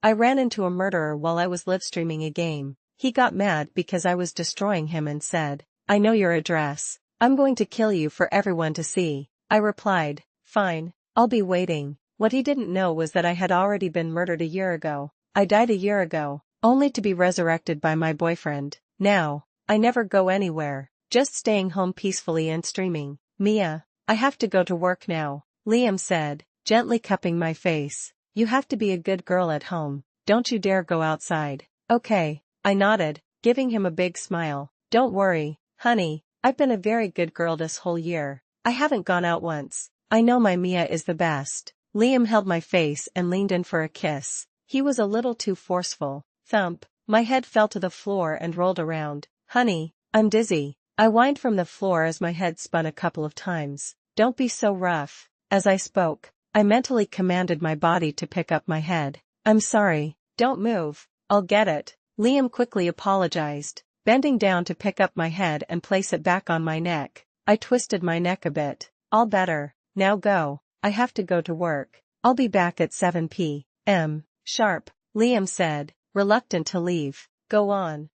I ran into a murderer while I was live streaming a game. He got mad because I was destroying him and said, "I know your address. I'm going to kill you for everyone to see." I replied, "Fine, I'll be waiting." What he didn't know was that I had already been murdered a year ago. I died a year ago, only to be resurrected by my boyfriend. Now, I never go anywhere, just staying home peacefully and streaming. "Mia, I have to go to work now," Liam said, gently cupping my face. "You have to be a good girl at home. Don't you dare go outside." "Okay," I nodded, giving him a big smile. "Don't worry, honey, I've been a very good girl this whole year. I haven't gone out once. I know my Mia is the best." Liam held my face and leaned in for a kiss. He was a little too forceful. Thump, my head fell to the floor and rolled around. "Honey, I'm dizzy," I whined from the floor as my head spun a couple of times. "Don't be so rough." As I spoke, I mentally commanded my body to pick up my head. "I'm sorry, don't move, I'll get it." Liam quickly apologized, bending down to pick up my head and place it back on my neck. I twisted my neck a bit. "All better, now go. I have to go to work. I'll be back at 7 p.m. sharp," Liam said, reluctant to leave. Go on,"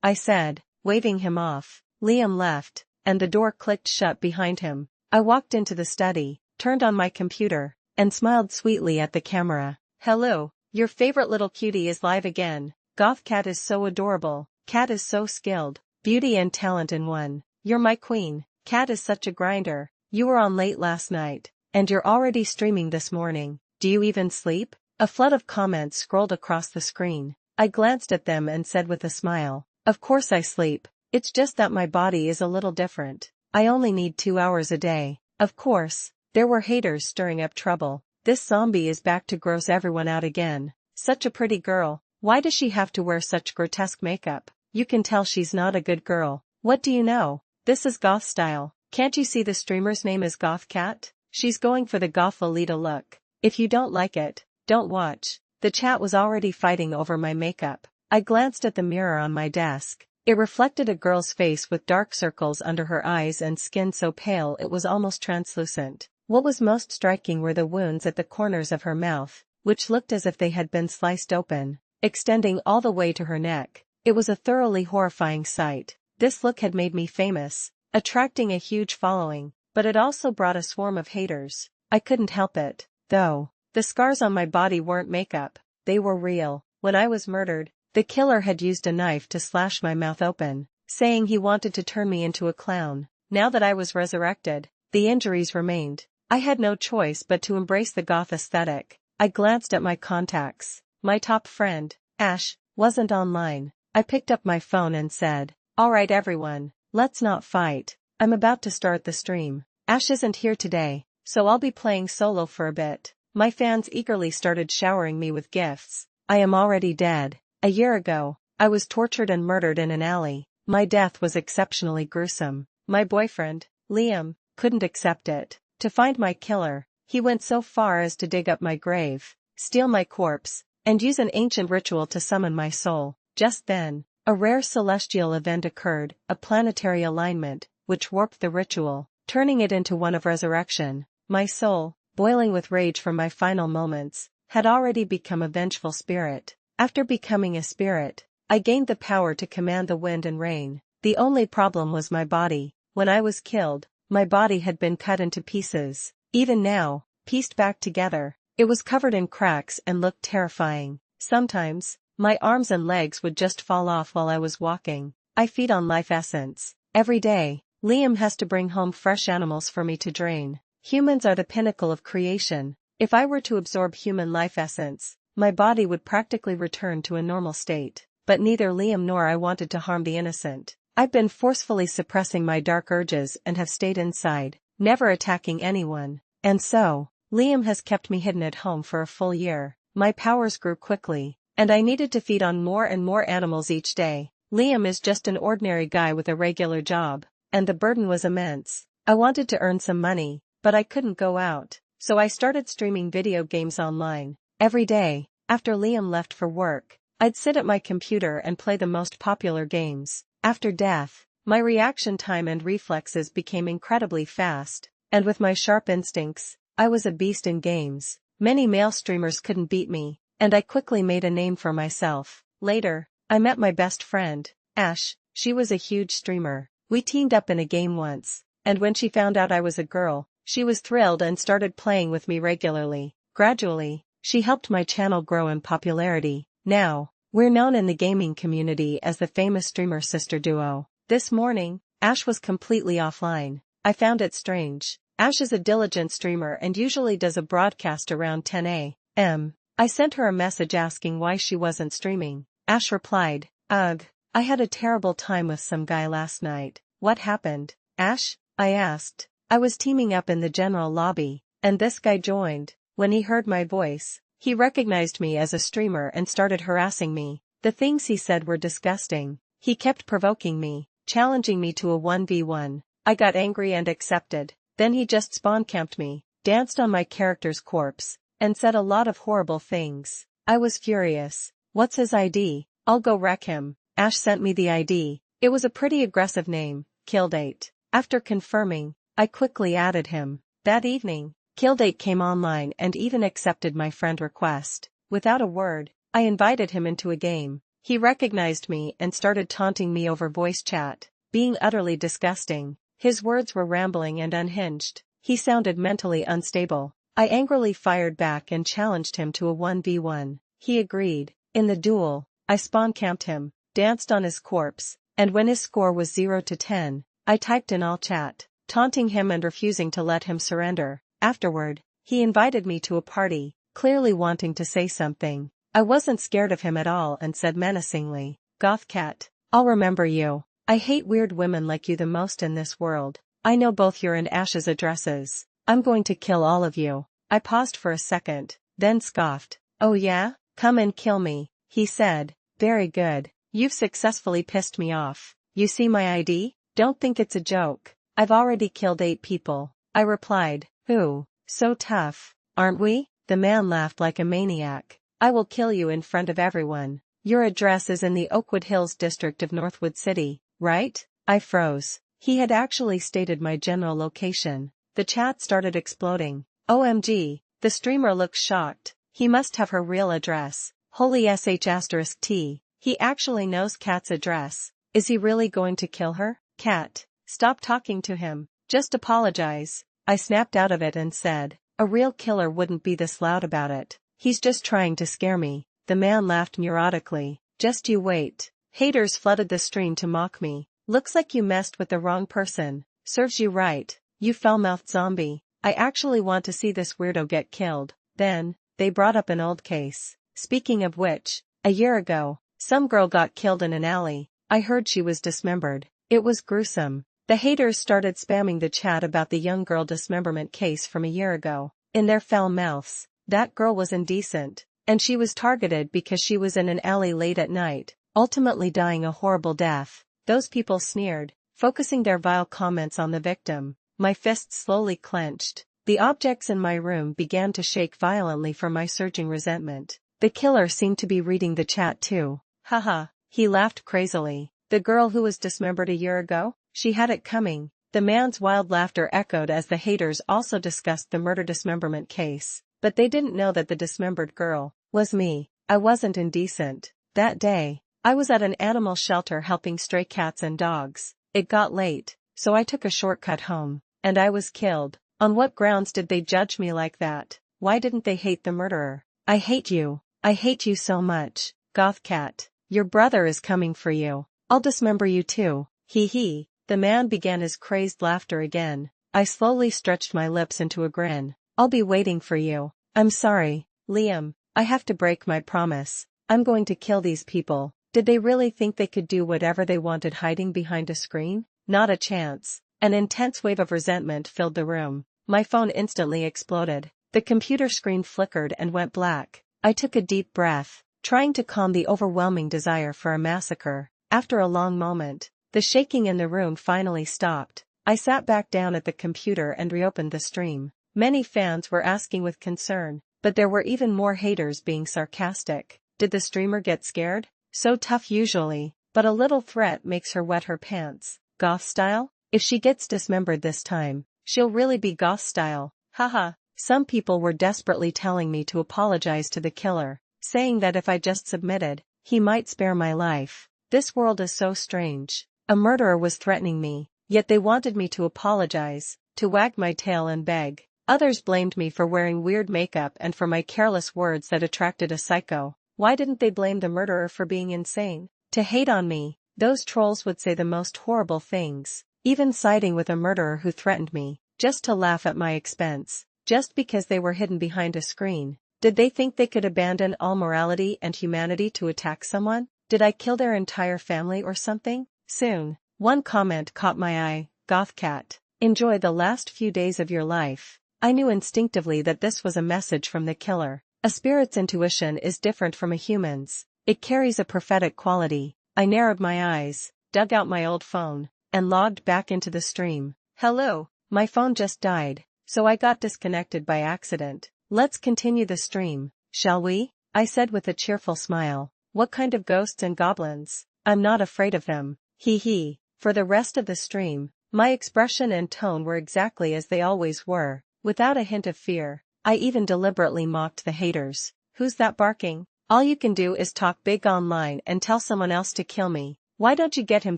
I said, waving him off. Liam left, and the door clicked shut behind him. I walked into the study, turned on my computer, and smiled sweetly at the camera. "Hello, your favorite little cutie is live again. Goth Cat is so adorable. Cat is so skilled, beauty and talent in one. You're my queen. Cat is such a grinder. You were on late last night, and you're already streaming this morning. Do you even sleep?" A flood of comments scrolled across the screen. I glanced at them and said with a smile, "Of course I sleep. It's just that my body is a little different. I only need 2 hours a day." Of course, there were haters stirring up trouble. "This zombie is back to gross everyone out again. Such a pretty girl. Why does she have to wear such grotesque makeup? You can tell she's not a good girl. What do you know? This is goth style. Can't you see the streamer's name is Goth Cat? She's going for the goth Lolita look. If you don't like it, don't watch." The chat was already fighting over my makeup. I glanced at the mirror on my desk. It reflected a girl's face with dark circles under her eyes and skin so pale it was almost translucent. What was most striking were the wounds at the corners of her mouth, which looked as if they had been sliced open, extending all the way to her neck. It was a thoroughly horrifying sight. This look had made me famous, attracting a huge following, but it also brought a swarm of haters. I couldn't help it, though. The scars on my body weren't makeup, they were real. When I was murdered, the killer had used a knife to slash my mouth open, saying he wanted to turn me into a clown. Now that I was resurrected, the injuries remained. I had no choice but to embrace the goth aesthetic. I glanced at my contacts. My top friend, Ash, wasn't online. I picked up my phone and said, "Alright everyone, let's not fight. I'm about to start the stream. Ash isn't here today, so I'll be playing solo for a bit." My fans eagerly started showering me with gifts. I am already dead. A year ago, I was tortured and murdered in an alley. My death was exceptionally gruesome. My boyfriend, Liam, couldn't accept it. To find my killer, he went so far as to dig up my grave, steal my corpse, and use an ancient ritual to summon my soul. Just then, a rare celestial event occurred, a planetary alignment, which warped the ritual, turning it into one of resurrection. My soul, boiling with rage from my final moments, had already become a vengeful spirit. After becoming a spirit, I gained the power to command the wind and rain. The only problem was my body. When I was killed, my body had been cut into pieces. Even now, pieced back together, it was covered in cracks and looked terrifying. Sometimes, my arms and legs would just fall off while I was walking. I feed on life essence. Every day, Liam has to bring home fresh animals for me to drain. Humans are the pinnacle of creation. If I were to absorb human life essence, my body would practically return to a normal state. But neither Liam nor I wanted to harm the innocent. I've been forcefully suppressing my dark urges and have stayed inside, never attacking anyone. And so, Liam has kept me hidden at home for a full year. My powers grew quickly, and I needed to feed on more and more animals each day. Liam is just an ordinary guy with a regular job, and the burden was immense. I wanted to earn some money, but I couldn't go out, so I started streaming video games online. Every day, after Liam left for work, I'd sit at my computer and play the most popular games. After death, my reaction time and reflexes became incredibly fast, and with my sharp instincts, I was a beast in games. Many male streamers couldn't beat me. and I quickly made a name for myself. Later, I met my best friend, Ash. She was a huge streamer. We teamed up in a game once, and when she found out I was a girl, she was thrilled and started playing with me regularly. Gradually, she helped my channel grow in popularity. Now, we're known in the gaming community as the famous streamer sister duo. This morning, Ash was completely offline. I found it strange. Ash is a diligent streamer and usually does a broadcast around 10 a.m. I sent her a message asking why she wasn't streaming. Ash replied, "Ugh, I had a terrible time with some guy last night." "What happened, Ash?" I asked. "I was teaming up in the general lobby, and this guy joined. When he heard my voice, he recognized me as a streamer and started harassing me. The things he said were disgusting. He kept provoking me, challenging me to a 1v1. I got angry and accepted. Then he just spawn camped me, danced on my character's corpse, and said a lot of horrible things. I was furious. What's his ID? I'll go wreck him." Ash sent me the ID. It was a pretty aggressive name, Kildate. After confirming, I quickly added him. That evening, Kildate came online and even accepted my friend request. Without a word, I invited him into a game. He recognized me and started taunting me over voice chat, being utterly disgusting. His words were rambling and unhinged. He sounded mentally unstable. I angrily fired back and challenged him to a 1v1. He agreed. In the duel, I spawn camped him, danced on his corpse, and when his score was 0 to 10, I typed in all chat, taunting him and refusing to let him surrender. Afterward, he invited me to a party, clearly wanting to say something. I wasn't scared of him at all and said menacingly, "Gothcat, I'll remember you. I hate weird women like you the most in this world. I know both your and Ash's addresses. I'm going to kill all of you." I paused for a second, then scoffed. "Oh yeah? Come and kill me," he said. "Very good. You've successfully pissed me off. You see my ID? Don't think it's a joke. I've already killed 8 people." I replied, "Ooh, so tough, aren't we?" The man laughed like a maniac. "I will kill you in front of everyone. Your address is in the Oakwood Hills district of Northwood City, right?" I froze. He had actually stated my general location. The chat started exploding. OMG, the streamer looks shocked. He must have her real address. Holy sh*t. He actually knows Kat's address. Is he really going to kill her? Kat, stop talking to him. Just apologize. I snapped out of it and said, "A real killer wouldn't be this loud about it. He's just trying to scare me." The man laughed neurotically. "Just you wait." Haters flooded the stream to mock me. "Looks like you messed with the wrong person. Serves you right, you foul-mouthed zombie. I actually want to see this weirdo get killed." Then, they brought up an old case. Speaking of which, a year ago, some girl got killed in an alley. I heard she was dismembered. It was gruesome. The haters started spamming the chat about the young girl dismemberment case from a year ago. In their foul mouths, that girl was indecent, and she was targeted because she was in an alley late at night, ultimately dying a horrible death. Those people sneered, focusing their vile comments on the victim. My fists slowly clenched. The objects in my room began to shake violently from my surging resentment. The killer seemed to be reading the chat too. Haha, he laughed crazily. The girl who was dismembered a year ago? She had it coming. The man's wild laughter echoed as the haters also discussed the murder dismemberment case. But they didn't know that the dismembered girl was me. I wasn't indecent. That day, I was at an animal shelter helping stray cats and dogs. It got late, so I took a shortcut home, and I was killed. On what grounds did they judge me like that? Why didn't they hate the murderer? I hate you. I hate you so much, Gothcat. Your brother is coming for you. I'll dismember you too. Hee hee. The man began his crazed laughter again. I slowly stretched my lips into a grin. I'll be waiting for you. I'm sorry, Liam. I have to break my promise. I'm going to kill these people. Did they really think they could do whatever they wanted hiding behind a screen? Not a chance. An intense wave of resentment filled the room. My phone instantly exploded. The computer screen flickered and went black. I took a deep breath, trying to calm the overwhelming desire for a massacre. After a long moment, the shaking in the room finally stopped. I sat back down at the computer and reopened the stream. Many fans were asking with concern, but there were even more haters being sarcastic. Did the streamer get scared? So tough usually, but a little threat makes her wet her pants. Goth style? If she gets dismembered this time, she'll really be goth style. Haha. Some people were desperately telling me to apologize to the killer, saying that if I just submitted, he might spare my life. This world is so strange. A murderer was threatening me, yet they wanted me to apologize, to wag my tail and beg. Others blamed me for wearing weird makeup and for my careless words that attracted a psycho. Why didn't they blame the murderer for being insane? To hate on me, those trolls would say the most horrible things, even siding with a murderer who threatened me, just to laugh at my expense, just because they were hidden behind a screen. Did they think they could abandon all morality and humanity to attack someone? Did I kill their entire family or something? Soon, one comment caught my eye, "Gothcat. Enjoy the last few days of your life." I knew instinctively that this was a message from the killer. A spirit's intuition is different from a human's. It carries a prophetic quality. I narrowed my eyes, dug out my old phone, and logged back into the stream. Hello, my phone just died, so I got disconnected by accident. Let's continue the stream, shall we? I said with a cheerful smile. What kind of ghosts and goblins? I'm not afraid of them. Hee hee. For the rest of the stream, my expression and tone were exactly as they always were, without a hint of fear. I even deliberately mocked the haters. Who's that barking? All you can do is talk big online and tell someone else to kill me. Why don't you get him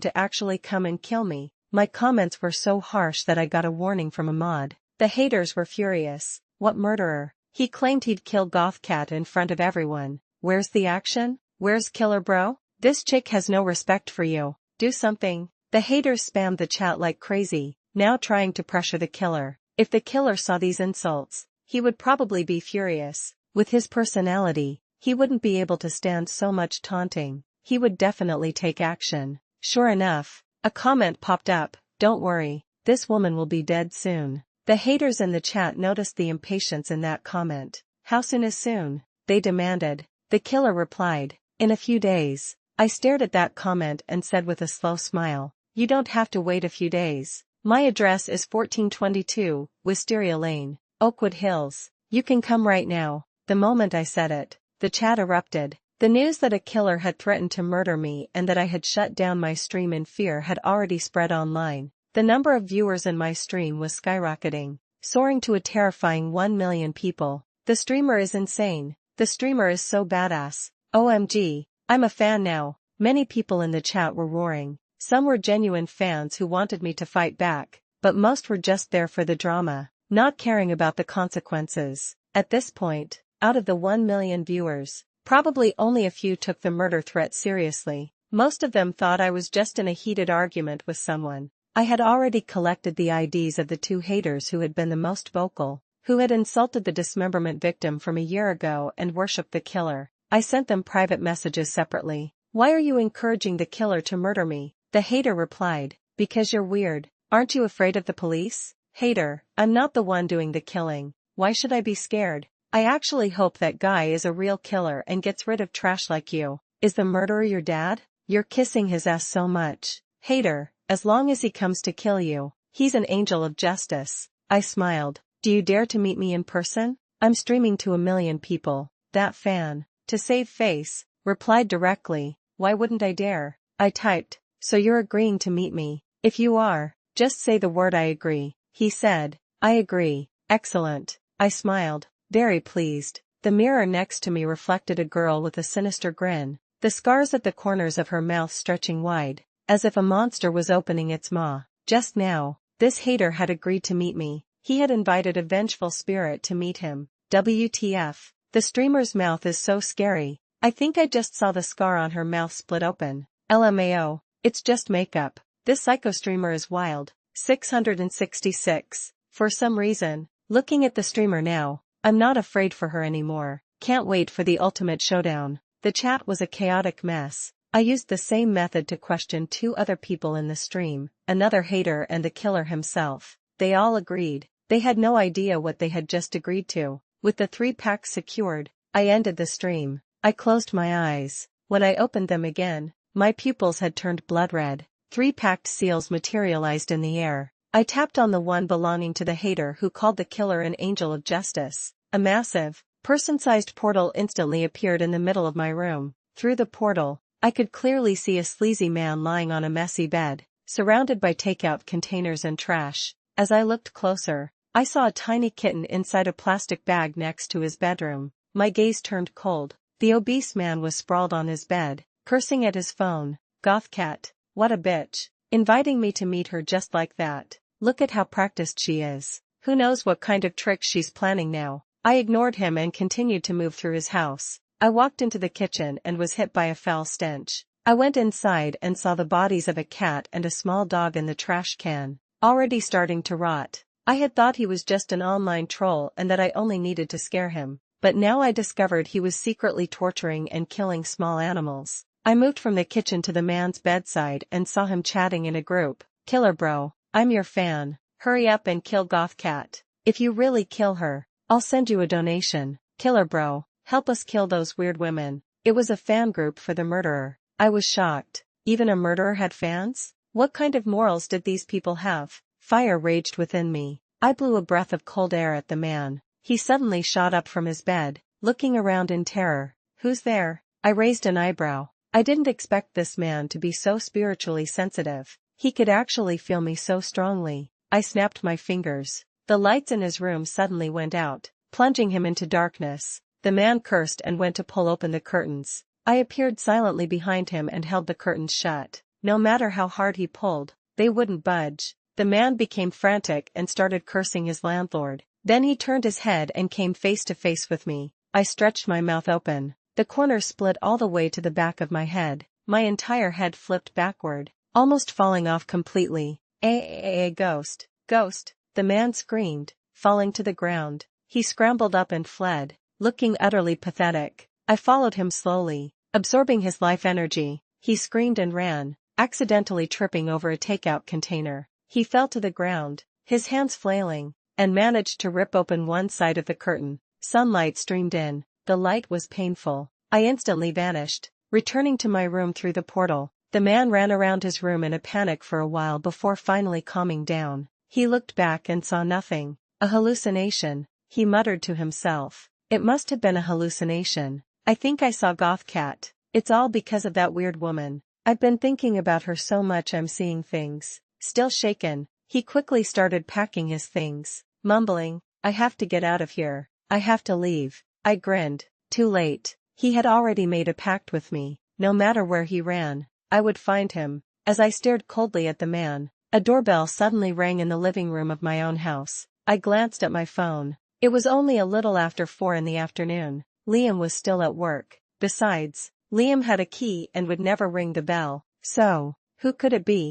to actually come and kill me? My comments were so harsh that I got a warning from a mod. The haters were furious. What murderer? He claimed he'd kill Gothcat in front of everyone. Where's the action? Where's Killer Bro? This chick has no respect for you. Do something. The haters spammed the chat like crazy, now trying to pressure the killer. If the killer saw these insults, he would probably be furious. With his personality, he wouldn't be able to stand so much taunting. He would definitely take action. Sure enough, a comment popped up, "Don't worry, this woman will be dead soon." The haters in the chat noticed the impatience in that comment. How soon is soon? They demanded. The killer replied, "In a few days." I stared at that comment and said with a slow smile, "You don't have to wait a few days. My address is 1422, Wisteria Lane, Oakwood Hills. You can come right now." The moment I said it, the chat erupted. The news that a killer had threatened to murder me and that I had shut down my stream in fear had already spread online. The number of viewers in my stream was skyrocketing, soaring to a terrifying 1 million people. The streamer is insane. The streamer is so badass. OMG, I'm a fan now. Many people in the chat were roaring. Some were genuine fans who wanted me to fight back, but most were just there for the drama, not caring about the consequences. At this point, out of the 1 million viewers, probably only a few took the murder threat seriously. Most of them thought I was just in a heated argument with someone. I had already collected the IDs of the 2 haters who had been the most vocal, who had insulted the dismemberment victim from a year ago and worshipped the killer. I sent them private messages separately. "Why are you encouraging the killer to murder me?" The hater replied, "Because you're weird. Aren't you afraid of the police?" Hater, I'm not the one doing the killing. Why should I be scared? I actually hope that guy is a real killer and gets rid of trash like you. Is the murderer your dad? You're kissing his ass so much. Hater, as long as he comes to kill you, he's an angel of justice. I smiled. Do you dare to meet me in person? I'm streaming to 1 million people. That fan, to save face, replied directly, "Why wouldn't I dare?" I typed, "So you're agreeing to meet me? If you are, just say the word I agree." He said, "I agree." Excellent. I smiled, very pleased. The mirror next to me reflected a girl with a sinister grin, the scars at the corners of her mouth stretching wide, as if a monster was opening its maw. Just now, this hater had agreed to meet me. He had invited a vengeful spirit to meet him. WTF. The streamer's mouth is so scary. I think I just saw the scar on her mouth split open. LMAO. It's just makeup. This psycho streamer is wild. 666. For some reason, looking at the streamer now, I'm not afraid for her anymore. Can't wait for the ultimate showdown. The chat was a chaotic mess. I used the same method to question 2 other people in the stream, another hater and the killer himself. They all agreed. They had no idea what they had just agreed to. With the 3 packs secured, I ended the stream. I closed my eyes. When I opened them again, my pupils had turned blood red. 3 packed seals materialized in the air. I tapped on the one belonging to the hater who called the killer an angel of justice. A massive, person-sized portal instantly appeared in the middle of my room. Through the portal, I could clearly see a sleazy man lying on a messy bed, surrounded by takeout containers and trash. As I looked closer, I saw a tiny kitten inside a plastic bag next to his bedroom. My gaze turned cold. The obese man was sprawled on his bed, cursing at his phone. Goth cat, what a bitch. Inviting me to meet her just like that. Look at how practiced she is. Who knows what kind of tricks she's planning now. I ignored him and continued to move through his house. I walked into the kitchen and was hit by a foul stench. I went inside and saw the bodies of a cat and a small dog in the trash can, already starting to rot. I had thought he was just an online troll and that I only needed to scare him, but now I discovered he was secretly torturing and killing small animals. I moved from the kitchen to the man's bedside and saw him chatting in a group. Killer bro, I'm your fan. Hurry up and kill Goth cat. If you really kill her, I'll send you a donation. Killer bro, help us kill those weird women. It was a fan group for the murderer. I was shocked. Even a murderer had fans? What kind of morals did these people have? Fire raged within me. I blew a breath of cold air at the man. He suddenly shot up from his bed, looking around in terror. Who's there? I raised an eyebrow. I didn't expect this man to be so spiritually sensitive. He could actually feel me so strongly. I snapped my fingers. The lights in his room suddenly went out, plunging him into darkness. The man cursed and went to pull open the curtains. I appeared silently behind him and held the curtains shut. No matter how hard he pulled, they wouldn't budge. The man became frantic and started cursing his landlord. Then he turned his head and came face to face with me. I stretched my mouth open. The corner split all the way to the back of my head. My entire head flipped backward, almost falling off completely. Ghost, ghost, the man screamed, falling to the ground. He scrambled up and fled, looking utterly pathetic. I followed him slowly, absorbing his life energy. He screamed and ran, accidentally tripping over a takeout container. He fell to the ground, his hands flailing, and managed to rip open one side of the curtain. Sunlight streamed in. The light was painful. I instantly vanished, returning to my room through the portal. The man ran around his room in a panic for a while before finally calming down. He looked back and saw nothing. A hallucination, he muttered to himself. It must have been a hallucination. I think I saw Goth cat. It's all because of that weird woman. I've been thinking about her so much I'm seeing things. Still shaken, he quickly started packing his things, mumbling, I have to get out of here. I have to leave. I grinned. Too late. He had already made a pact with me. No matter where he ran, I would find him. As I stared coldly at the man, a doorbell suddenly rang in the living room of my own house. I glanced at my phone. It was only a little after 4 in the afternoon. Liam was still at work. Besides, Liam had a key and would never ring the bell. So, who could it be?